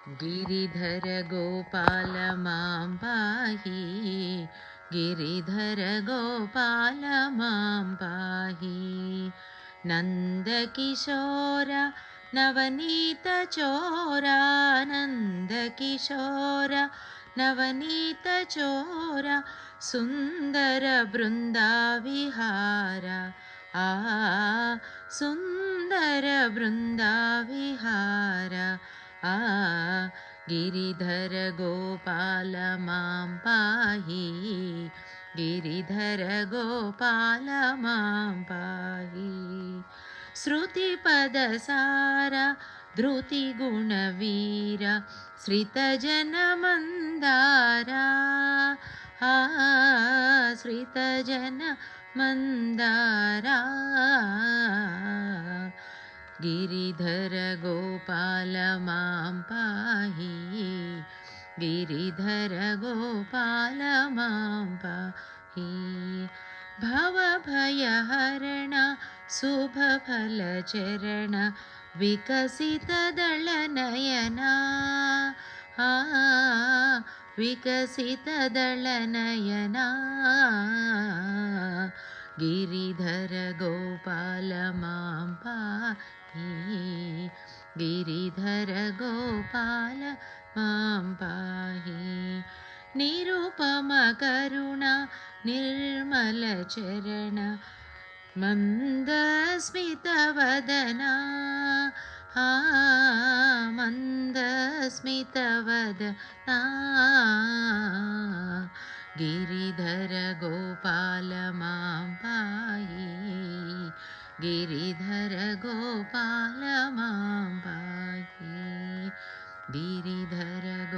गिरिधर गोपाल मां पाहि, गिरिधर गोपाल मां पाहि। नन्दकिशोर नवनीत चोरा, नन्दकिशोर नवनीत चोरा, सुन्दर बृन्दाविहारा। सुन्दर बृन्दाविहारा। गिरिधर गोपाल मां पाहि, गिरिधर गोपाल मां पाहि। श्रुतिपदसार धृतिगुणवीर, श्रितजनमन्दारा। श्रितजनमन्दारा। गिरिधर गोपाल मां पाहि, गिरिधर गोपाल मां पाहि। भवभयहरण शुभफलचरण, विकसितदलनयना। विकसितदलनयना। गिरिधर गोपाल मां पाहि, गिरिधर गोपाल मां पाहि। निरुपम करुणा निर्मलचरण, मन्दस्मितवदना। मन्दस्मितवदना। गिरिधर गोपाल मां पाहि, गिरिधर गोपाल मां पाहि, गिरिधर